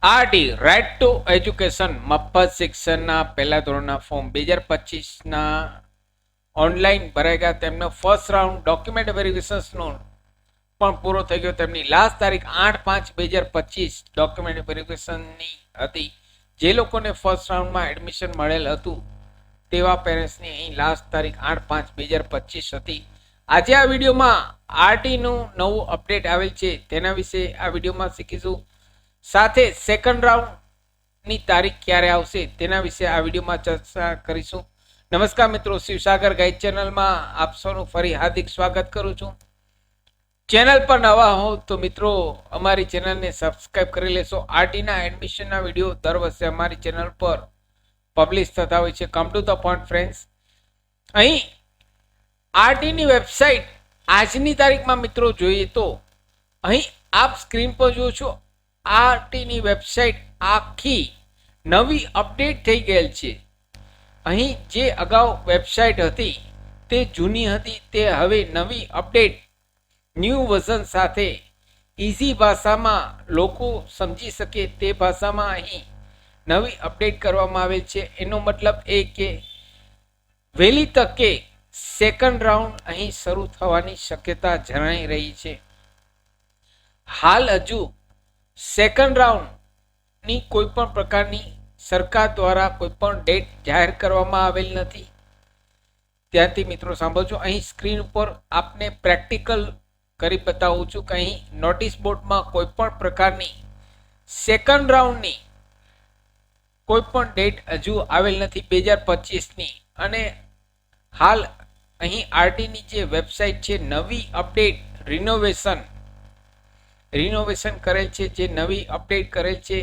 RT right to education મફત શિક્ષણના પહેલા ધોરણના ફોર્મ 2025ના ઓનલાઈન ભરાઈ ગયા. તેમનો ફર્સ્ટ રાઉન્ડ ડોક્યુમેન્ટ વેરિફિકેશનનો પણ પૂરો થઈ ગયો. તેમની લાસ્ટ તારીખ 8/5/2025 ડોક્યુમેન્ટ વેરિફિકેશનની હતી. જે લોકોને ફર્સ્ટ રાઉન્ડમાં એડમિશન મળેલ હતું તેવા પેરેન્ટ્સની અહીં લાસ્ટ તારીખ 8/5/2025 હતી. આજે આ વિડીયોમાં આરટીનું નવું અપડેટ આવેલ છે તેના વિશે આ વિડીયોમાં શીખીશું. સાથે સેકન્ડ રાઉન્ડની તારીખ ક્યારે આવશે તેના વિશે આ વિડીયોમાં ચર્ચા કરીશું. નમસ્કાર મિત્રો, શિવસાગર ગાઈડ ચેનલમાં આપ સૌનું ફરી હાર્દિક સ્વાગત કરું છું. ચેનલ પર નવા હો તો મિત્રો અમારી ચેનલને સબસ્ક્રાઇબ કરી લેશો. આરટીના એડમિશનના વિડીયો દર વર્ષે અમારી ચેનલ પર પબ્લિશ થતા હોય છે. Come to the point friends, અહીં આરટીની વેબસાઇટ આજની તારીખમાં મિત્રો જોઈએ તો અહીં આપ સ્ક્રીન પર જુઓ છો. આરટીની વેબસાઇટ આખી નવી અપડેટ થઈ ગયેલ છે. અહીં જે અગાઉ વેબસાઇટ હતી તે જૂની હતી, તે હવે નવી અપડેટ ન્યૂ વર્ઝન સાથે ઇઝી ભાષામાં લોકો સમજી શકે તે ભાષામાં અહીં નવી અપડેટ કરવામાં આવેલ છે. એનો મતલબ એ કે વહેલી તકે સેકન્ડ રાઉન્ડ અહીં શરૂ થવાની શક્યતા જણાઈ રહી છે. હાલ હજુ સેકન્ડ રાઉન્ડની કોઈ પણ પ્રકારની સરકાર દ્વારા કોઈ પણ ડેટ જાહેર કરવામાં આવેલ નથી. ત્યાંથી મિત્રો સાંભળજો, અહીં સ્ક્રીન ઉપર આપને પ્રેક્ટિકલ કરી બતાવું છું કે અહીં નોટિસ બોર્ડમાં કોઈ પણ પ્રકારની સેકન્ડ રાઉન્ડની કોઈ પણ ડેટ હજુ આવેલ નથી 2025ની. અને હાલ અહીં આરટીની જે વેબસાઇટ છે નવી અપડેટ રિનોવેશન કરેલ છે, જે નવી અપડેટ કરેલ છે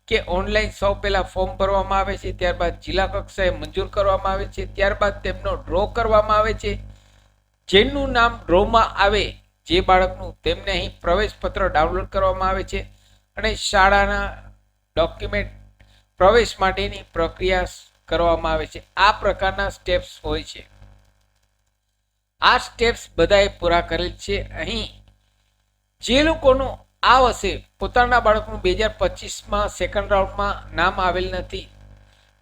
કે ઓનલાઈન સૌ પહેલા ફોર્મ ભરવામાં આવે છે, ત્યારબાદ જિલ્લા કક્ષાએ મંજૂર કરવામાં આવે છે, ત્યારબાદ તેમનો ડ્રો કરવામાં આવે છે. જેનું નામ ડ્રોમાં આવે જે બાળકનું, તેમને અહીં પ્રવેશ પત્ર ડાઉનલોડ કરવામાં આવે છે અને શાળાના ડોક્યુમેન્ટ પ્રવેશ માટેની પ્રક્રિયા કરવામાં આવે છે. આ પ્રકારના સ્ટેપ્સ હોય છે. આ સ્ટેપ્સ બધાએ પૂરા કરેલ છે. અહીં જે લોકોનું આ વર્ષે પોતાના બાળકનું 2025માં સેકન્ડ રાઉન્ડમાં નામ આવેલ નથી,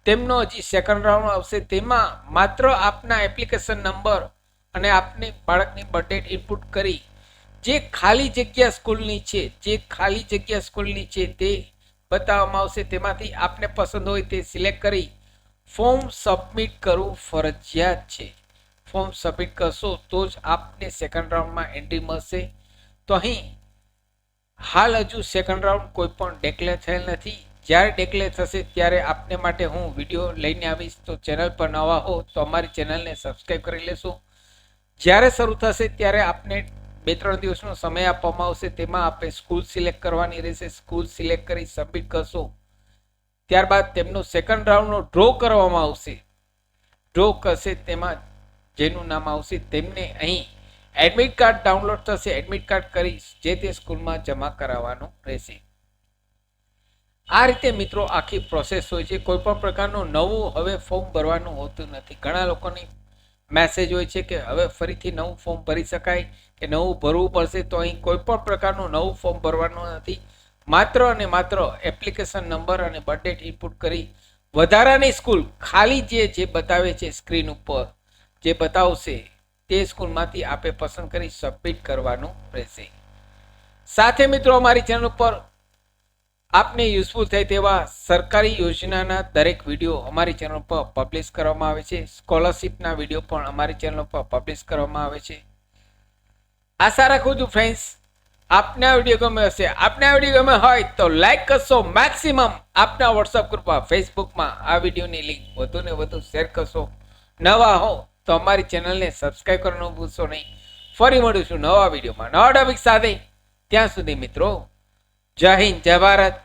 તેમનો હજી સેકન્ડ રાઉન્ડ આવશે. તેમાં માત્ર આપના એપ્લિકેશન નંબર અને આપની બાળકની બર્થ ડેટ ઇનપુટ કરી જે ખાલી જગ્યા સ્કૂલની છે તે બતાવવામાં આવશે. તેમાંથી આપને પસંદ હોય તે સિલેક્ટ કરી ફોર્મ સબમિટ કરવું ફરજિયાત છે. ફોર્મ સબમિટ કરશો તો જ આપને સેકન્ડ રાઉન્ડમાં એન્ટ્રી મળશે. તો અહીં હાલ હજુ સેકન્ડ રાઉન્ડ કોઈ પણ ડિક્લેર થયેલ નથી. જ્યારે ડિક્લેર થશે ત્યારે આપને માટે હું વિડીયો લઈને આવીશ. તો ચેનલ પર નવા હો તો અમારી ચેનલને સબસ્ક્રાઈબ કરી લેશો. જ્યારે શરૂ થશે ત્યારે આપને 2-3 દિવસનો સમય આપવામાં આવશે. તેમાં આપણે સ્કૂલ સિલેક્ટ કરવાની રહેશે. સ્કૂલ સિલેક્ટ કરી સબમિટ કરશો, ત્યારબાદ તેમનો સેકન્ડ રાઉન્ડનો ડ્રો કરવામાં આવશે. ડ્રો કરશે, તેમાં જેનું નામ આવશે તેમને અહીં એડમિટ કાર્ડ ડાઉનલોડ થશે. એડમિટ કાર્ડ કરી જે તે સ્કૂલમાં જમા કરાવવાનું રહેશે. આ રીતે મિત્રો આખી પ્રોસેસ હોય છે. કોઈ પણ પ્રકારનું નવું હવે ફોર્મ ભરવાનું હોતું નથી. ઘણા લોકોની મેસેજ હોય છે કે હવે ફરીથી નવું ફોર્મ ભરી શકાય કે નવું ભરવું પડશે. તો અહીં કોઈ પણ પ્રકારનું નવું ફોર્મ ભરવાનું નથી. માત્ર અને માત્ર એપ્લિકેશન નંબર અને બર્થ ડેટ ઇનપુટ કરી વધારાની સ્કૂલ ખાલી જે બતાવે છે સ્ક્રીન ઉપર જે બતાવશે તે સ્કૂલમાંથી આપે પસંદ કરી સબમિટ કરવાનું રહેશે. સાથે મિત્રો અમારી ચેનલ ઉપર આપને યુઝફુલ થાય તેવા સરકારી યોજનાના દરેક વિડીયો અમારી ચેનલ પર પબ્લિશ કરવામાં આવે છે. સ્કોલરશિપના વિડીયો પણ અમારી ચેનલ પર પબ્લિશ કરવામાં આવે છે. આશા રાખું છું ફ્રેન્ડ્સ આપને આ વિડીયો ગમે હશે. આપને આ વિડીયો ગમે હોય તો લાઈક કરશો. મેક્સિમમ આપના વોટ્સઅપ ગ્રુપમાં, ફેસબુકમાં આ વિડીયોની લિંક વધુને વધુ શેર કરશો. નવા હો તો અમારી ચેનલને સબસ્ક્રાઈબ કરવાનું ભૂલશો નહીં. ફરી મળીશું નવા વિડીયોમાં નવા ટોપિક સાથે. ત્યાં સુધી મિત્રો જય હિન્દ, જય ભારત.